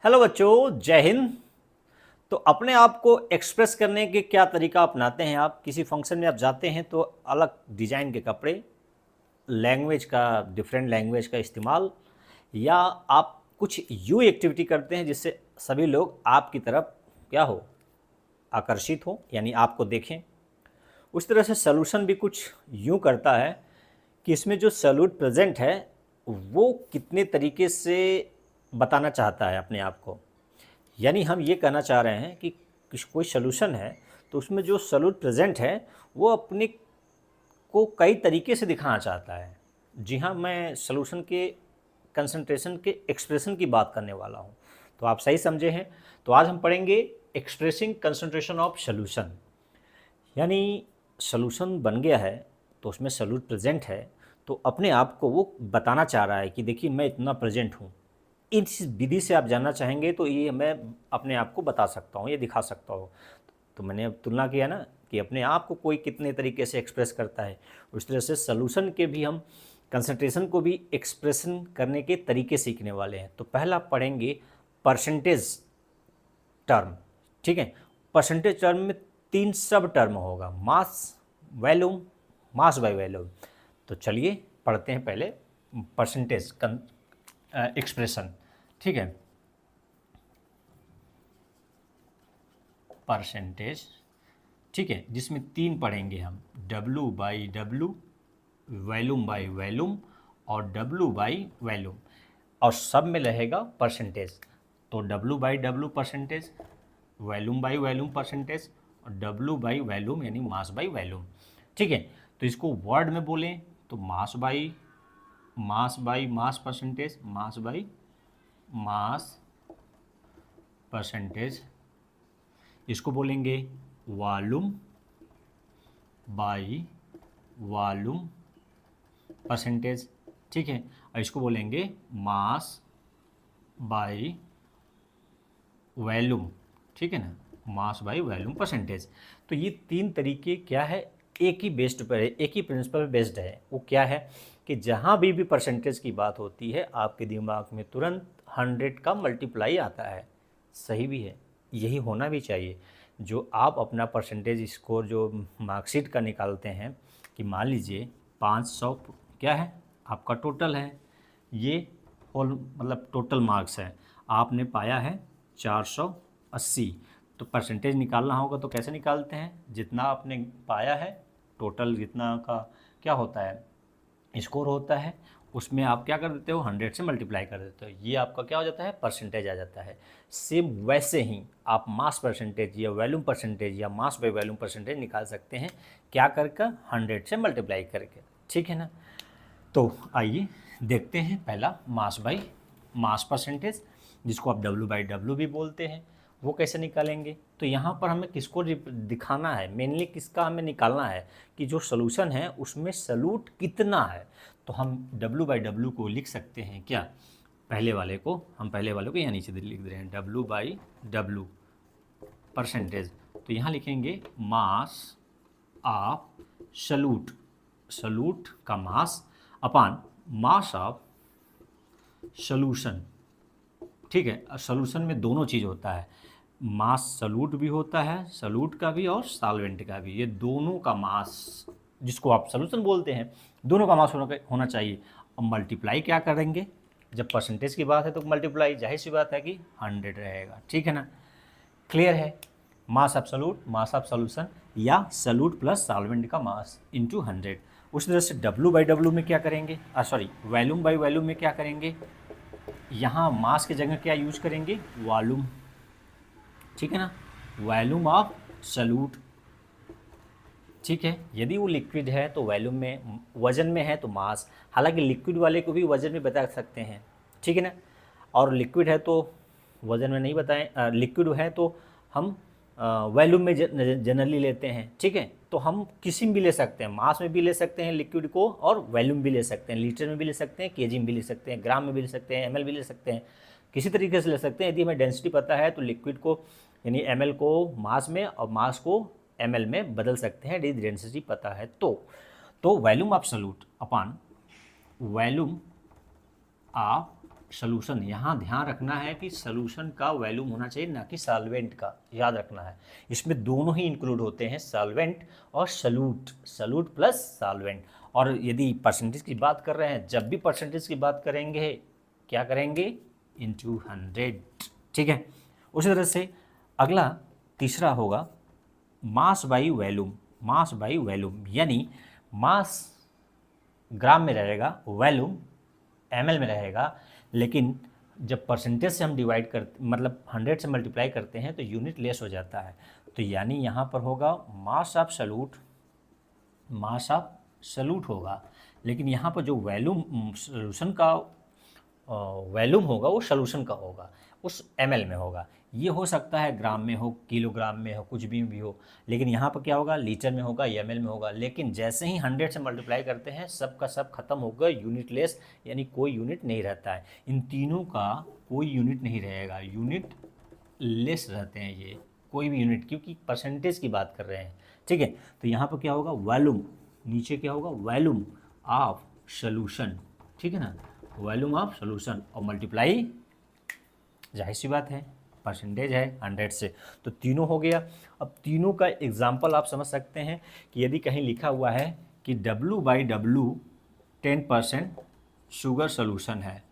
Hello बच्चों, जय हिंद। तो अपने आप को एक्सप्रेस करने के क्या तरीका अपनाते हैं आप? किसी फंक्शन में आप जाते हैं तो अलग डिज़ाइन के कपड़े, लैंग्वेज का, डिफरेंट लैंग्वेज का इस्तेमाल, या आप कुछ यूँ एक्टिविटी करते हैं जिससे सभी लोग आपकी तरफ क्या हो, आकर्षित हो, यानी आपको देखें। उस तरह से सॉल्यूशन भी कुछ यूँ करता है कि इसमें जो सॉल्यूट प्रेजेंट है वो कितने तरीके से बताना चाहता है अपने आप को। यानी हम ये कहना चाह रहे हैं कि कोई सॉल्यूशन है तो उसमें जो सॉल्यूट प्रेजेंट है वो अपने को कई तरीके से दिखाना चाहता है। जी हाँ, मैं सॉल्यूशन के कंसंट्रेशन के एक्सप्रेशन की बात करने वाला हूँ, तो आप सही समझे हैं। तो आज हम पढ़ेंगे एक्सप्रेसिंग कंसंट्रेशन ऑफ सॉल्यूशन। यानी सॉल्यूशन बन गया है तो उसमें सॉल्यूट प्रेजेंट है, तो अपने आप को वो बताना चाह रहा है कि देखिए मैं इतना प्रेजेंट हूँ। इस विधि से आप जानना चाहेंगे तो ये मैं अपने आप को बता सकता हूँ, ये दिखा सकता हूँ। तो मैंने अब तुलना किया ना कि अपने आप को कोई कितने तरीके से एक्सप्रेस करता है, उस तरह से सॉल्यूशन के भी हम कंसंट्रेशन को भी एक्सप्रेशन करने के तरीके सीखने वाले हैं। तो पहला पढ़ेंगे परसेंटेज टर्म। ठीक है, परसेंटेज टर्म में 3 सब टर्म होगा, मास, वैल्यूम, मास बाय वैल्यूम। तो चलिए पढ़ते हैं पहले परसेंटेज एक्सप्रेशन। ठीक है, परसेंटेज, ठीक है, जिसमें 3 पढ़ेंगे हम, W by W, volume by volume और W बाई वैल्यूम, और सब में रहेगा परसेंटेज। तो W by W percentage, volume by volume percentage और W बाई वैल्यूम यानी मास बाई वैल्यूम। ठीक है, तो इसको वर्ड में बोलें तो mass by mass percentage, mass by mass percentage. इसको बोलेंगे वॉल्यूम बाई वॉल्यूम परसेंटेज। ठीक है, और इसको बोलेंगे मास बाई वॉल्यूम। ठीक है ना, मास बाई वॉल्यूम परसेंटेज। तो ये 3 तरीके क्या है, एक ही बेस्ड पर है, एक ही प्रिंसिपल बेस्ड है। वो क्या है कि जहाँ भी परसेंटेज की बात होती है आपके दिमाग में तुरंत 100 का मल्टीप्लाई आता है। सही भी है, यही होना भी चाहिए। जो आप अपना परसेंटेज स्कोर जो मार्कशीट का निकालते हैं कि मान लीजिए 500 क्या है आपका टोटल है, ये होल मतलब टोटल मार्क्स है, आपने पाया है 480। तो परसेंटेज निकालना होगा तो कैसे निकालते हैं, जितना आपने पाया है टोटल जितना का क्या होता है स्कोर होता है, उसमें आप क्या कर देते हो 100 से मल्टीप्लाई कर देते हो, ये आपका क्या हो जाता है परसेंटेज आ जाता है। सेम वैसे ही आप मास परसेंटेज या वैल्यूम परसेंटेज या मास बाई वैल्यूम परसेंटेज निकाल सकते हैं, क्या करके 100 से मल्टीप्लाई करके। ठीक है ना, तो आइए देखते हैं पहला मास बाई मास परसेंटेज, जिसको आप W बाई डब्लू भी बोलते हैं, वो कैसे निकालेंगे। तो यहाँ पर हमें किसको दिखाना है, मेनली किसका हमें निकालना है कि जो सोल्यूशन है उसमें सॉल्यूट कितना है। तो हम W बाई डब्लू को लिख सकते हैं क्या, पहले वाले को यहाँ नीचे लिख दे रहे हैं W बाई डब्लू परसेंटेज। तो यहाँ लिखेंगे मास ऑफ सॉल्यूट, सॉल्यूट का मास अपान मास ऑफ सॉल्यूशन। ठीक है, सॉल्यूशन में दोनों चीज़ होता है, मास सॉल्यूट भी होता है, सॉल्यूट का भी और सॉल्वेंट का भी, ये दोनों का मास जिसको आप सॉल्यूशन बोलते हैं, दोनों का मास होना चाहिए। अब मल्टीप्लाई क्या करेंगे, जब परसेंटेज की बात है तो मल्टीप्लाई जाहिर सी बात है कि 100 रहेगा। ठीक है ना, क्लियर है, mass of solute, mass of solution या सॉल्यूट प्लस सॉल्वेंट का मास इंटू 100। उस तरह से W बाई डब्लू में क्या करेंगे, सॉरी वैल्यूम बाई वैल्यूम में क्या करेंगे, यहाँ मास की जगह क्या यूज करेंगे वॉल्यूम। ठीक है ना, वॉल्यूम ऑफ सॉल्यूट। ठीक है, यदि वो लिक्विड है तो वॉल्यूम में, वजन में है तो मास, हालांकि लिक्विड वाले को भी वजन में बता सकते हैं। ठीक है ना, और लिक्विड है तो वजन में नहीं बताएं, लिक्विड है तो हम वॉल्यूम में जनरली लेते हैं। ठीक है, तो हम किसी में भी ले सकते हैं, मास में भी ले सकते हैं लिक्विड को और वॉल्यूम भी ले सकते हैं, लीटर में भी ले सकते हैं, केजी में भी ले सकते हैं, ग्राम में भी ले सकते हैं, ml भी ले सकते हैं, किसी तरीके से ले सकते हैं। यदि हमें डेंसिटी पता है तो लिक्विड को यानी ml को मास में और मास को ml में बदल सकते हैं, यदि डेंसिटी पता है तो volume of solute upon volume of solution, यहाँ ध्यान रखना है कि सॉल्यूशन का वॉल्यूम होना चाहिए, ना कि सॉल्वेंट का, याद रखना है। इसमें दोनों ही इंक्लूड होते हैं, सॉल्वेंट और सॉल्यूट, सॉल्यूट प्लस सॉल्वेंट। और यदि परसेंटेज की बात कर रहे हैं, जब भी परसेंटेज की बात करेंगे क्या करेंगे, इंटू 100, ठीक है। उसी तरह से अगला तीसरा होगा mass by volume. Mass by volume यानी मास ग्राम में रहेगा, वॉल्यूम ml में रहेगा, लेकिन जब परसेंटेज से हम डिवाइड करते, मतलब 100 से मल्टीप्लाई करते हैं तो यूनिट लेस हो जाता है। तो यानी यहाँ पर होगा mass of solute, mass of solute होगा, लेकिन यहाँ पर जो वॉल्यूम सॉल्यूशन का वॉल्यूम होगा वो सॉल्यूशन का होगा, उस ml में होगा। ये हो सकता है ग्राम में हो, किलोग्राम में हो, कुछ भी हो, लेकिन यहाँ पर क्या होगा, लीटर में होगा, ml में होगा। लेकिन जैसे ही 100 से मल्टीप्लाई करते हैं सब का सब खत्म होगा, यूनिट लेस, यानी कोई यूनिट नहीं रहता है। इन तीनों का कोई यूनिट नहीं रहेगा, यूनिट लेस रहते हैं ये, कोई भी यूनिट, क्योंकि परसेंटेज की बात कर रहे हैं, ठीक है। तो यहाँ पर क्या होगा, वॉल्यूम, नीचे क्या होगा, वॉल्यूम ऑफ सॉल्यूशन, ठीक है ना, वॉल्यूम ऑफ सॉल्यूशन, और मल्टीप्लाई, जाहिर सी बात है परसेंटेज है 100 से, तो तीनों हो गया। अब तीनों का एग्जाम्पल आप समझ सकते हैं कि यदि कहीं लिखा हुआ है कि W/W 10% शुगर सॉल्यूशन है,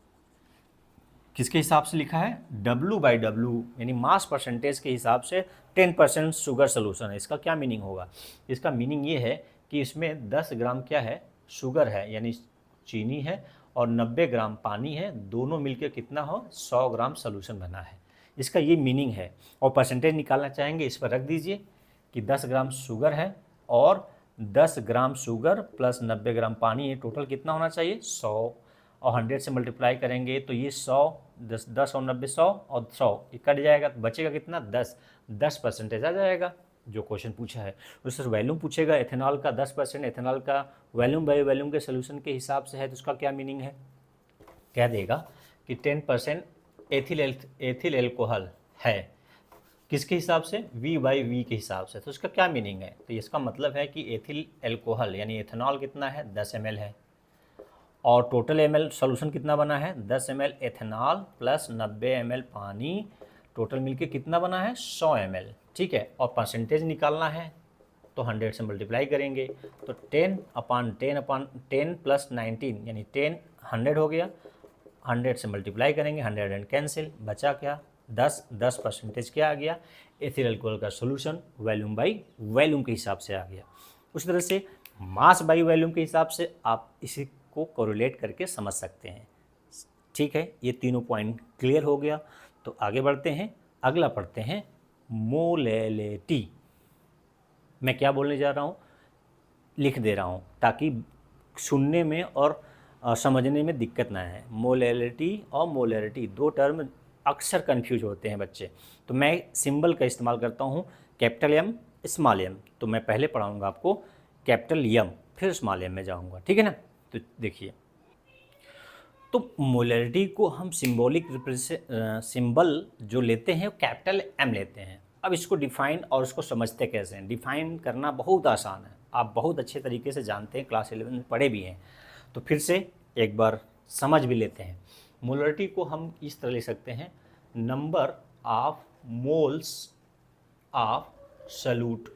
किसके हिसाब से लिखा है, W/W यानी मास परसेंटेज के हिसाब से 10% शुगर सॉल्यूशन है। इसका क्या मीनिंग होगा, इसका मीनिंग ये है कि इसमें 10 ग्राम क्या है, शुगर है, यानी चीनी है, और 90 ग्राम पानी है, दोनों मिलकर कितना हो, 100 ग्राम सॉल्यूशन बना है। इसका ये मीनिंग है। और परसेंटेज निकालना चाहेंगे, इस पर रख दीजिए कि 10 ग्राम शुगर है और 10 ग्राम शुगर प्लस 90 ग्राम पानी है, टोटल कितना होना चाहिए, 100, और 100 से मल्टीप्लाई करेंगे तो ये 100, 10 और 90 100, और 100 ये कट जाएगा, तो बचेगा कितना, 10% आ जाएगा जो क्वेश्चन पूछा है। उससे वॉल्यूम पूछेगा एथेनॉल का 10%, एथेनॉल का वॉल्यूम बाई वॉल्यूम के सोल्यूशन के हिसाब से है, तो उसका क्या मीनिंग है, कह देगा कि 10% एथिल एल्कोहल है, किसके हिसाब से, V/V के हिसाब से। तो इसका क्या मीनिंग है, तो इसका मतलब है कि एथिल एल्कोहल यानी एथेनॉल कितना है, 10 ml है, और टोटल ml सॉल्यूशन कितना बना है, 10 ml एथेनॉल प्लस 90 ml पानी, टोटल मिलके कितना बना है, 100 ml, ठीक है। और परसेंटेज निकालना है तो 100 से मल्टीप्लाई करेंगे, तो 10/10 प्लस 19 यानी 10, 100 हो गया, 100 से मल्टीप्लाई करेंगे, 100 एंड कैंसिल, बचा क्या, 10% क्या आ गया, एथिल अल्कोहल का सॉल्यूशन वॉल्यूम बाई वॉल्यूम के हिसाब से आ गया। उसी तरह से मास बाई वॉल्यूम के हिसाब से आप इसी को कोरिलेट करके समझ सकते हैं, ठीक है। ये तीनों पॉइंट क्लियर हो गया, तो आगे बढ़ते हैं, अगला पढ़ते हैं मोलेलिटी। मैं क्या बोलने जा रहा हूँ, लिख दे रहा हूँ ताकि सुनने में और समझने में दिक्कत ना है। मोलेलिटी और मोलरिटी दो टर्म अक्सर कंफ्यूज होते हैं बच्चे, तो मैं सिंबल का इस्तेमाल करता हूँ, कैपिटल एम स्मॉल एम। तो मैं पहले पढ़ाऊँगा आपको कैपिटल एम, फिर स्मॉल एम में जाऊँगा, ठीक है ना। तो देखिए, तो मोलरिटी को हम सिंबॉलिक सिंबल जो लेते हैं वो कैपिटल एम लेते हैं। अब इसको डिफ़ाइन और उसको समझते कैसे हैं, डिफ़ाइन करना बहुत आसान है, आप बहुत अच्छे तरीके से जानते हैं, क्लास 11 में पढ़े भी हैं, तो फिर से एक बार समझ भी लेते हैं। मोलरिटी को हम इस तरह ले सकते हैं, number of moles of solute,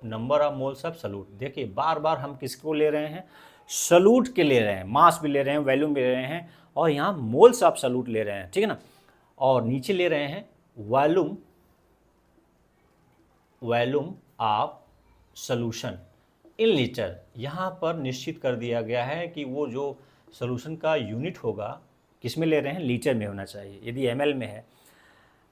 number of moles of solute. देखिए बार बार हम किसको ले रहे हैं, सॉल्यूट के ले रहे हैं, मास भी ले रहे हैं, वॉल्यूम भी ले रहे हैं, और यहाँ मोल्स ऑफ सॉल्यूट ले रहे हैं, ठीक है ना। और नीचे ले रहे हैं volume, volume of solution in litre. यहाँ पर निश्चित कर दिया गया है कि वो जो सॉल्यूशन का यूनिट होगा किस में ले रहे हैं, लीटर में होना चाहिए। यदि ml में है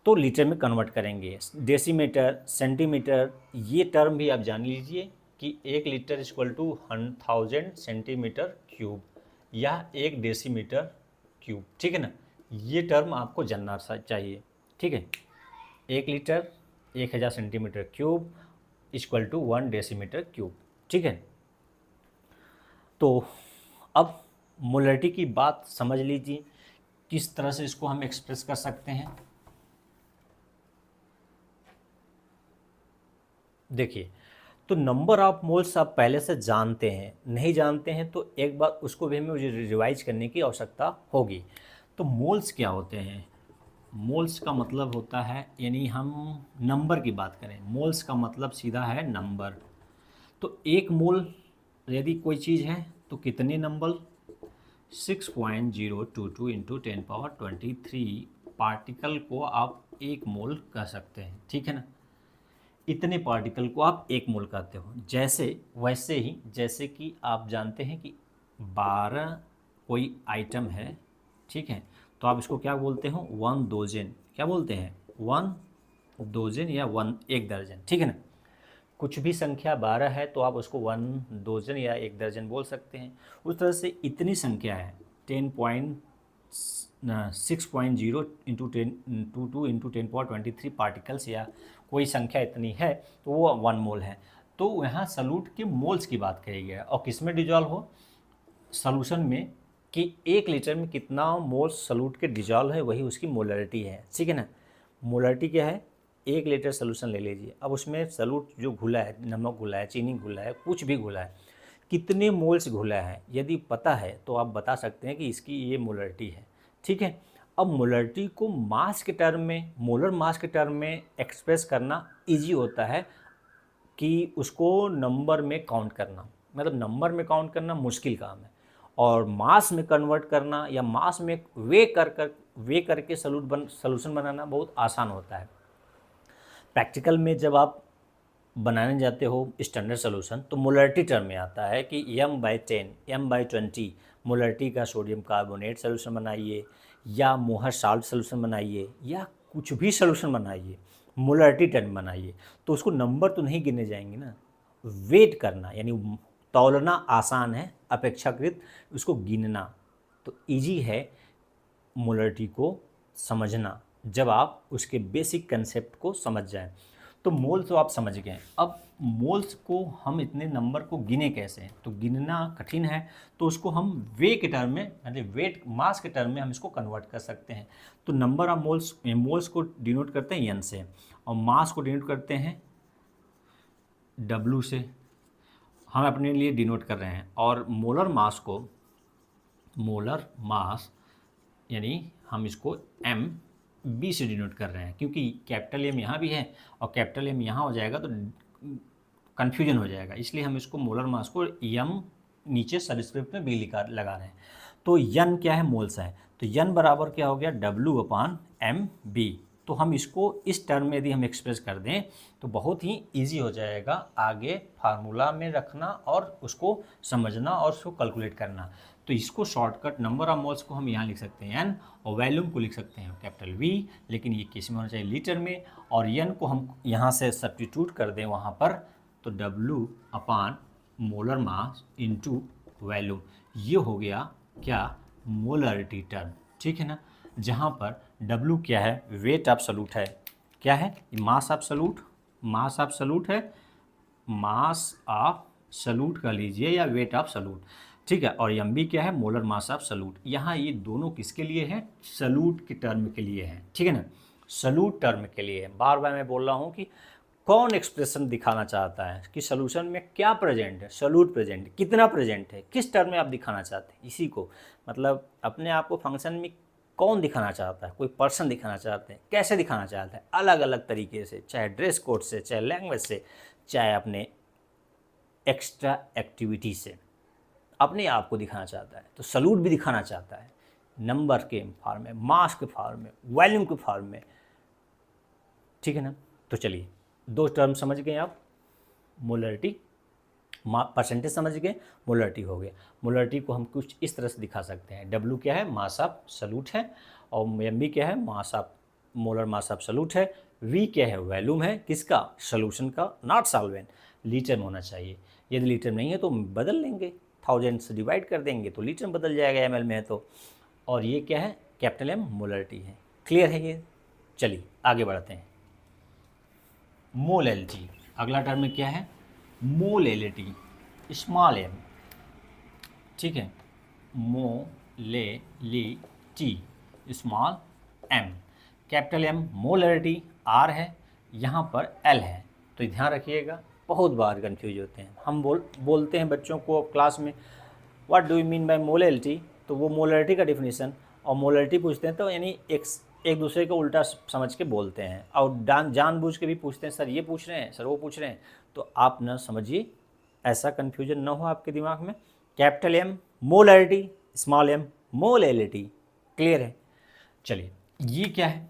तो लीटर में कन्वर्ट करेंगे। डेसीमीटर, सेंटीमीटर, ये टर्म भी आप जान लीजिए कि 1 litre equal to 1000 centimetre cube या 1 डेसीमीटर क्यूब, ठीक है ना। ये टर्म आपको जानना चाहिए, ठीक है। 1 litre 1000 centimetre cube equal to 1 decimetre cube, ठीक है। तो अब मोलरिटी की बात समझ लीजिए, किस तरह से इसको हम एक्सप्रेस कर सकते हैं। देखिए, तो नंबर ऑफ मोल्स आप पहले से जानते हैं, नहीं जानते हैं तो एक बार उसको भी हमें रिवाइज करने की आवश्यकता होगी। तो मोल्स क्या होते हैं? मोल्स का मतलब होता है, यानी हम नंबर की बात करें, मोल्स का मतलब सीधा है नंबर। तो एक मोल यदि कोई चीज़ है तो कितने नंबर? 6.022 इंटू 10⁻23 पार्टिकल को आप एक मोल कह सकते हैं, ठीक है ना। इतने पार्टिकल को आप एक मोल कहते हो। जैसे वैसे ही जैसे कि आप जानते हैं कि 12 कोई आइटम है, ठीक है, तो आप इसको क्या बोलते हो? 1 डोजन। क्या बोलते हैं? 1 डोजन या 1 एक दर्जन, ठीक है ना। कुछ भी संख्या 12 है तो आप उसको 1 डोजन या एक दर्जन बोल सकते हैं। उस तरह से इतनी संख्या है 6.0 इंटू 10 इंटू 10⁻23 पार्टिकल्स, या कोई संख्या इतनी है तो वो 1 मोल है। तो यहाँ सॉल्यूट के मोल्स की बात करी गई है। और किस में डिजॉल्व हो? सॉल्यूशन में, कि 1 लीटर में कितना मोल सॉल्यूट के डिजॉल्व है, वही उसकी मोलरिटी है, ठीक है ना। मोलरिटी क्या है? 1 लीटर सॉल्यूशन ले लीजिए, अब उसमें सॉल्यूट जो घुला है, नमक घुला है, चीनी घुला है, कुछ भी घुला है, कितने मोल्स घुला है यदि पता है तो आप बता सकते हैं कि इसकी ये मोलरिटी है, ठीक है। अब मोलरिटी को मास के टर्म में, मोलर मास के टर्म में एक्सप्रेस करना इजी होता है कि उसको नंबर में काउंट करना, मतलब नंबर में काउंट करना मुश्किल काम है, और मास में कन्वर्ट करना या मास में वे करके सॉल्यूशन बनाना बहुत आसान होता है। प्रैक्टिकल में जब आप बनाने जाते हो स्टैंडर्ड सॉल्यूशन तो मोलरिटी टर्म में आता है कि m/10 m/20 मोलरिटी का सोडियम कार्बोनेट सॉल्यूशन बनाइए, या मोहर साल्ट सॉल्यूशन बनाइए, या कुछ भी सॉल्यूशन बनाइए, मोलरिटी टर्म बनाइए, तो उसको नंबर तो नहीं गिने जाएंगे ना, वेट करना यानी तौलना आसान है अपेक्षाकृत, उसको गिनना तो इजी है मोलरिटी को समझना, जब आप उसके बेसिक कंसेप्ट को समझ जाएं। तो मोल तो आप समझ गए। अब मोल्स को हम इतने नंबर को गिने कैसे? तो गिनना कठिन है, तो उसको हम वे के टर्म में, मतलब वेट मास के टर्म में हम इसको कन्वर्ट कर सकते हैं। तो नंबर ऑफ मोल्स को डिनोट करते हैं n से, और मास को डिनोट करते हैं W से, हम अपने लिए डिनोट कर रहे हैं। और मोलर मास यानी हम इसको MB से डिनोट कर रहे हैं, क्योंकि कैपिटल M यहाँ भी है और कैपिटल M यहाँ हो जाएगा तो कन्फ्यूजन हो जाएगा, इसलिए हम इसको मोलर मास को M नीचे सबस्क्रिप्ट में B लगा रहे हैं। तो N क्या है? मोल्स है, तो N बराबर क्या हो गया? W/MB। तो हम इसको इस टर्म में यदि हम एक्सप्रेस कर दें तो बहुत ही इजी हो जाएगा आगे फार्मूला में रखना और उसको समझना और उसको कैलकुलेट करना। तो इसको शॉर्टकट नंबर ऑफ मोल्स को हम यहाँ लिख सकते हैं n, और वॉल्यूम को लिख सकते हैं कैपिटल V, लेकिन ये किस में होना चाहिए? लीटर में। और n को हम यहाँ से सब्स्टिट्यूट कर दें वहाँ पर, तो W/ molar mass into volume, ये हो गया क्या? मोलरिटी टर्म, ठीक है ना। जहाँ पर W क्या है? वेट ऑफ सॉल्यूट है। क्या है? मास ऑफ सॉल्यूट है, मास ऑफ सॉल्यूट का लीजिए या वेट ऑफ सॉल्यूट, ठीक है। और MB क्या है? Molar mass of solute. यहाँ ये दोनों किसके लिए है? सॉल्यूट के टर्म के लिए है, ठीक है ना, सॉल्यूट टर्म के लिए है। बार बार मैं बोल रहा हूँ कि कौन एक्सप्रेशन दिखाना चाहता है कि सॉल्यूशन में क्या प्रेजेंट है, सॉल्यूट प्रेजेंट, कितना प्रेजेंट है, किस टर्म में आप दिखाना चाहते हैं, इसी को मतलब अपने आप को फंक्शन में कौन दिखाना चाहता है, कोई पर्सन दिखाना चाहते हैं, कैसे दिखाना चाहता है, अलग अलग तरीके से, चाहे ड्रेस कोड से, चाहे लैंग्वेज से, चाहे अपने एक्स्ट्रा एक्टिविटी से अपने आप को दिखाना चाहता है। तो सॉल्यूट भी दिखाना चाहता है नंबर के फॉर्म में, मास के फॉर्म में, वॉल्यूम के फॉर्म में, ठीक है ना। तो चलिए 2 टर्म समझ गए आप, मोलरिटी परसेंटेज समझ गए, मोलरिटी हो गया। मोलरिटी को हम कुछ इस तरह से दिखा सकते हैं, W क्या है? मास ऑफ सॉल्यूट है, और MB क्या है? Mass of molar mass of solute है। V क्या है? वॉल्यूम है, किसका? सॉल्यूशन का, नॉट सॉल्वेंट। लीटर में होना चाहिए, यदि लीटर नहीं है तो बदल लेंगे, 1000 से डिवाइड कर देंगे तो लीटर बदल जाएगा, ml में है तो। और ये क्या है? कैपिटल M मोलरिटी है। क्लियर है ये? चलिए आगे बढ़ते हैं। मोलैलिटी, अगला टर्म में क्या है? मोलैलिटी, स्मॉल m, ठीक है, molality small m, capital M molality R है, यहाँ पर L है। तो ध्यान रखिएगा, बहुत बार कंफ्यूज होते हैं हम, बोलते हैं बच्चों को क्लास में what do you mean by molality, तो वो मोलैलिटी का डिफिनीशन और मोलरिटी पूछते हैं तो यानी एक दूसरे को उल्टा समझ के बोलते हैं, और जानबूझ के भी पूछते हैं, सर ये पूछ रहे हैं, सर वो पूछ रहे हैं, तो आप न समझिए, ऐसा कन्फ्यूजन ना हो आपके दिमाग में। Capital M molarity, small M molality, clear है। चलिए ये क्या है,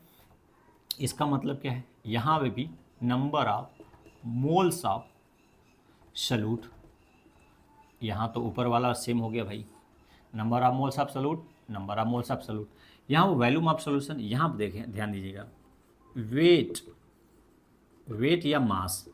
इसका मतलब क्या है, यहाँ पे भी number of moles of solute, यहाँ तो ऊपर वाला सेम हो गया भाई, number of moles of solute, number of moles of solute, यहाँ वॉल्यूम ऑफ सॉल्यूशन, यहाँ पर देखें ध्यान दीजिएगा, वेट या मास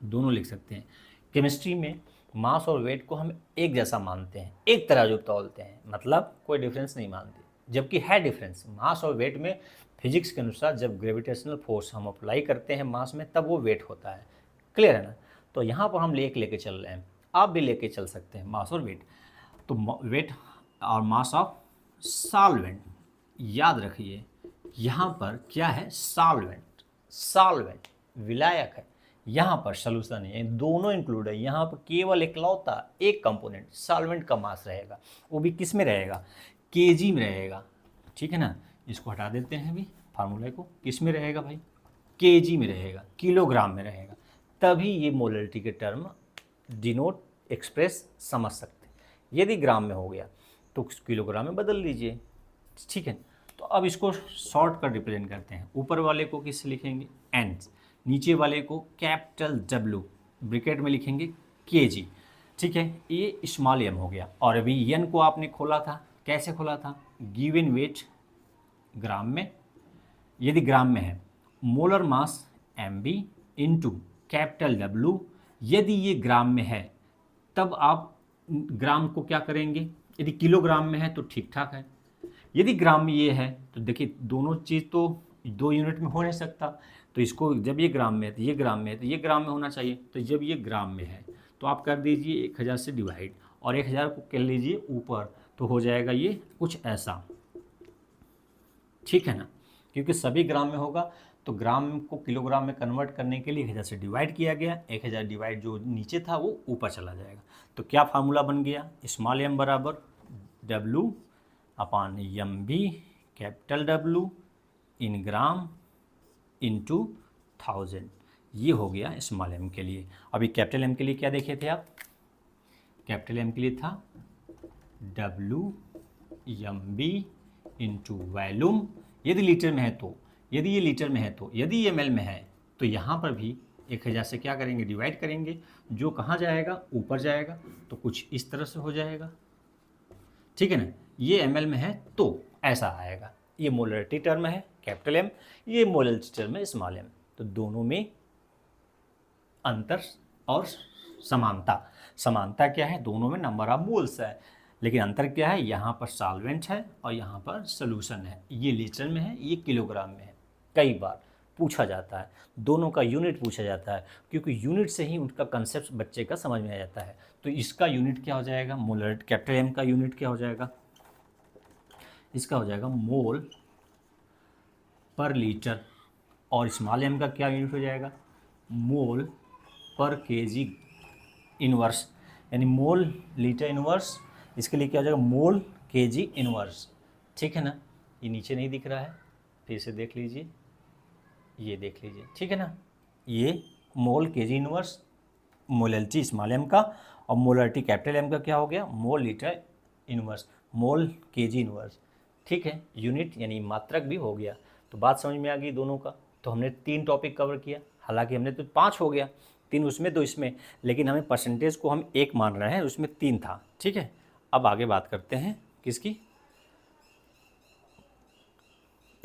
दोनों लिख सकते हैं। केमिस्ट्री में मास और वेट को हम एक जैसा मानते हैं, एक तरह जो तौलते हैं, मतलब कोई डिफरेंस नहीं मानते, जबकि है डिफरेंस मास और वेट में। फिजिक्स के अनुसार जब ग्रेविटेशनल फोर्स हम अप्लाई करते हैं मास में, तब वो वेट होता है, क्लियर है ना। तो यहाँ पर हम लेके चल रहे हैं, आप भी लेके चल सकते हैं मास और वेट। तो वेट और मास ऑफ सॉल्वेंट, याद रखिए यहाँ पर क्या है, सॉल्वेंट विलायक है, यहाँ पर सॉल्यूशन है, दोनों इंक्लूड है। यहाँ पर केवल इकलौता एक कंपोनेंट सॉल्वेंट का मास रहेगा, वो भी किस में रहेगा, केजी में रहेगा, ठीक है ना। इसको हटा देते हैं अभी फार्मूले को, किस में रहेगा भाई, केजी में रहेगा, किलोग्राम में रहेगा, तभी ये मोलरिटी के टर्म डिनोट एक्सप्रेस समझ सकते हैं। यदि ग्राम में हो गया तो किलोग्राम में बदल लीजिए, ठीक है। तो अब इसको शॉर्ट कर रिप्रेजेंट करते हैं, ऊपर वाले को किस लिखेंगे, एन, नीचे वाले को कैपिटल डब्ल्यू ब्रैकेट में लिखेंगे केजी, ठीक है। ये स्मॉल एम हो गया। और अभी एन को आपने खोला था, कैसे खोला था, गिवन वेट ग्राम में, यदि ग्राम में है, molar mass M B into capital W, यदि ये ग्राम में है तब आप ग्राम को क्या करेंगे, यदि किलोग्राम में है तो ठीक ठाक है, यदि ग्राम में ये है तो देखिए दोनों चीज़ तो 2 यूनिट में हो नहीं सकता, तो इसको जब ये ग्राम में है तो ये ग्राम में है, तो ये ग्राम में होना चाहिए। तो जब ये ग्राम में है तो आप कर दीजिए 1000 से डिवाइड, और 1000 को कर लीजिए ऊपर, तो हो जाएगा ये कुछ ऐसा, ठीक है ना। क्योंकि सभी ग्राम में होगा तो ग्राम को किलोग्राम में कन्वर्ट करने के लिए 1000 से डिवाइड किया गया, 1000 डिवाइड जो नीचे था वो ऊपर चला जाएगा। तो क्या फार्मूला बन गया, स्मॉल एम बराबर W upon M B capital W in gram into 1000, ये हो गया स्मॉल एम के लिए। अभी कैपिटल एम के लिए क्या देखे थे आप, कैपिटल एम के लिए था W M B into volume, यदि लीटर में है तो, यदि ये लीटर में है तो, यदि ये ml में है तो यहाँ पर भी 1000 से क्या करेंगे, डिवाइड करेंगे, जो कहाँ जाएगा, ऊपर जाएगा, तो कुछ इस तरह से हो जाएगा, ठीक है ना। ये ml में है तो ऐसा आएगा, ये मोलरिटी टर्म है कैपिटल एम, ये मोलरिटी टर्म है स्मॉल एम। तो दोनों में अंतर और समानता क्या है, दोनों में नंबर ऑफ मोल्स है, लेकिन अंतर क्या है, यहाँ पर सॉल्वेंट है और यहाँ पर सॉल्यूशन है, ये लीटर में है, ये किलोग्राम में है। कई बार पूछा जाता है, दोनों का यूनिट पूछा जाता है, क्योंकि यूनिट से ही उनका कंसेप्ट बच्चे का समझ में आ जाता है। तो इसका यूनिट क्या हो जाएगा, मोलरिटी कैपिटल एम का यूनिट क्या हो जाएगा, इसका हो जाएगा मोल पर लीटर, और स्मॉल एम का क्या यूनिट हो जाएगा, मोल पर केजी इनवर्स, यानी मोल लीटर इनवर्स, इसके लिए क्या हो जाएगा, मोल केजी इनवर्स, ठीक है ना। ये नीचे नहीं दिख रहा है, फिर से देख लीजिए, ये देख लीजिए, ठीक है ना। ये mole K G inverse molarity small M का, और मोलरिटी कैपिटल एम का क्या हो गया, mole litre inverse, mole K G inverse, ठीक है। यूनिट यानी मात्रक भी हो गया। तो बात समझ में आ गई दोनों का। तो हमने 3 टॉपिक कवर किया, हालांकि हमने तो 5 हो गया, 3 उसमें 2 इसमें, लेकिन हमें परसेंटेज को हम 1 मान रहे हैं, उसमें 3 था, ठीक है। अब आगे बात करते हैं किसकी,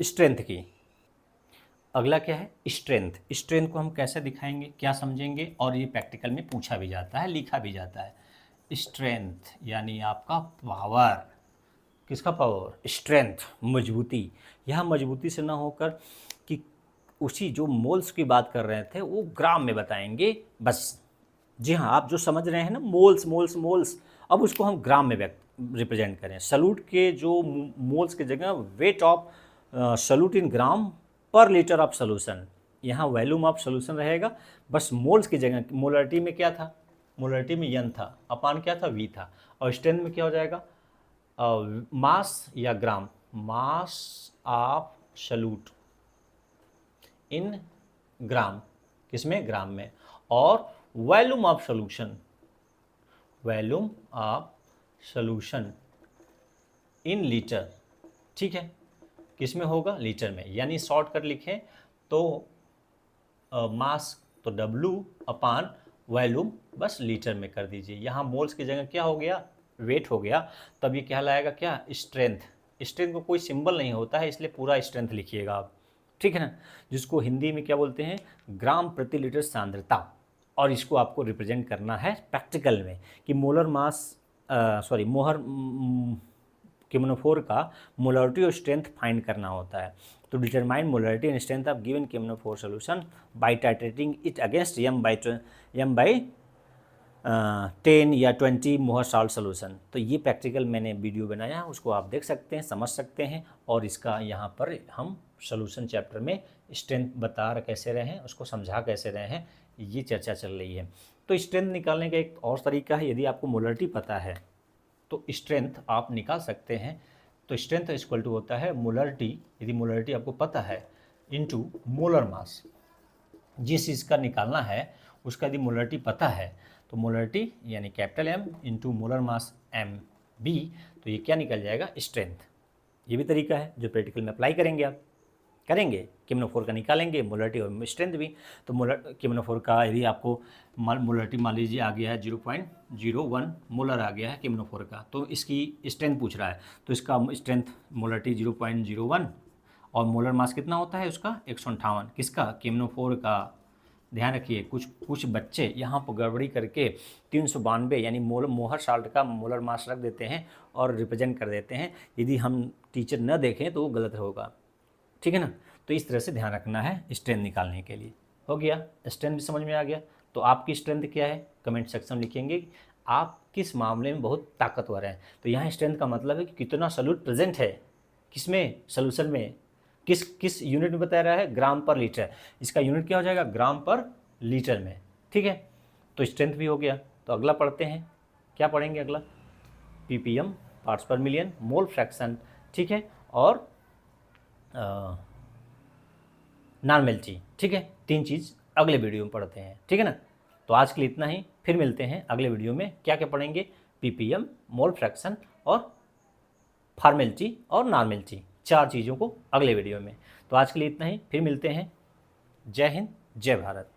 स्ट्रेंथ की। अगला क्या है, स्ट्रेंथ। स्ट्रेंथ को हम कैसे दिखाएंगे, क्या समझेंगे, और ये प्रैक्टिकल में पूछा भी जाता है, लिखा भी जाता है। स्ट्रेंथ यानी आपका पावर, किसका पावर, स्ट्रेंथ, मजबूती। यहाँ मजबूती से ना होकर कि उसी जो मोल्स की बात कर रहे थे वो ग्राम में बताएंगे बस। जी हाँ, आप जो समझ रहे हैं ना, मोल्स मोल्स मोल्स, अब उसको हम ग्राम में रिप्रेजेंट करें। सॉल्यूट के जो मोल्स की जगह वेट ऑफ सॉल्यूट इन ग्राम पर लीटर ऑफ सॉल्यूशन, यहाँ वॉल्यूम ऑफ सॉल्यूशन रहेगा, बस मोल्स की जगह। मोलरिटी में क्या था, मोलरिटी में एन था, अपान क्या था, वी था, और स्ट्रेंथ में क्या हो जाएगा, मास या ग्राम, मास ऑफ सॉल्यूट इन ग्राम, किसमें, ग्राम में, और volume of solution, volume of solution in litre, ठीक है, किसमें होगा, लीटर में। यानी शॉर्टकट लिखें तो मास तो W अपान वॉल्यूम बस लीटर में कर दीजिए। यहाँ मोल्स की जगह क्या हो गया, वेट हो गया, तब ये कहलाएगा क्या, स्ट्रेंथ। स्ट्रेंथ को कोई सिंबल नहीं होता है, इसलिए पूरा स्ट्रेंथ लिखिएगा आप, ठीक है ना, जिसको हिंदी में क्या बोलते हैं, ग्राम प्रति लीटर सांद्रता। और इसको आपको रिप्रेजेंट करना है प्रैक्टिकल में कि मोलर मास मोहर केमनोफोर का मोलरिटी और स्ट्रेंथ फाइंड करना होता है। तो determine molarity and strength of given केमनोफोर solution by titrating it against m by 10 या 20 मोहर साल्ट सॉल्यूशन। तो ये प्रैक्टिकल मैंने वीडियो बनाया है, उसको आप देख सकते हैं, समझ सकते हैं, और इसका यहाँ पर हम सॉल्यूशन चैप्टर में स्ट्रेंथ बता कैसे रहे हैं, उसको समझा कैसे रहे हैं, ये चर्चा चल रही है। तो स्ट्रेंथ निकालने का एक और तरीका है, यदि आपको मोलरिटी पता है तो स्ट्रेंथ आप निकाल सकते हैं। तो स्ट्रेंथ इक्वल टू होता है मोलरिटी, यदि मोलरिटी आपको पता है, इनटू मोलर मास। जिस चीज़ का निकालना है उसका यदि मोलरिटी पता है तो मोलरिटी यानी capital M into molar mass MB, तो ये क्या निकल जाएगा, स्ट्रेंथ। ये भी तरीका है जो प्रैक्टिकल में अप्लाई करेंगे, आप करेंगे, केमनोफोर का निकालेंगे, मोलरिटी और स्ट्रेंथ भी। तो केमनोफोर का यदि आपको मोलरिटी मान लीजिए आ गया है 0.01 मोलर आ गया है केमनोफोर का, तो इसकी स्ट्रेंथ पूछ रहा है, तो इसका स्ट्रेंथ मोलरिटी 0.01 और मोलर मास कितना होता है उसका 158, किसका, केमनोफोर का। ध्यान रखिए कुछ बच्चे यहाँ पर गड़बड़ी करके 392 यानी मोहर साल्ट का मोलर मास रख देते हैं और रिप्रेजेंट कर देते हैं, यदि हम टीचर न देखें तो वो गलत होगा, ठीक है ना। तो इस तरह से ध्यान रखना है स्ट्रेंथ निकालने के लिए। हो गया, स्ट्रेंथ भी समझ में आ गया। तो आपकी स्ट्रेंथ क्या है, कमेंट सेक्शन लिखेंगे आप किस मामले में बहुत ताकतवर हैं। तो यहाँ स्ट्रेंथ का मतलब है कि कितना सॉल्यूट प्रेजेंट है, किसमें, सॉल्यूशन में, किस यूनिट में बताया रहा है, ग्राम पर लीटर। इसका यूनिट क्या हो जाएगा, ग्राम पर लीटर में, ठीक है। तो स्ट्रेंथ भी हो गया। तो अगला पढ़ते हैं, क्या पढ़ेंगे अगला, ppm पार्ट्स पर मिलियन, मोल फ्रैक्शन, ठीक है, और नॉर्मेलिटी, ठीक है। 3 चीज़ अगले वीडियो में पढ़ते हैं, ठीक है ना। तो आज के लिए इतना ही, फिर मिलते हैं अगले वीडियो में। क्या क्या पढ़ेंगे, ppm, मोल फ्रैक्शन और फॉर्मेलिटी और नॉर्मेलिटी, 4 चीज़ों को अगले वीडियो में। तो आज के लिए इतना ही, फिर मिलते हैं। जय हिंद, जय भारत।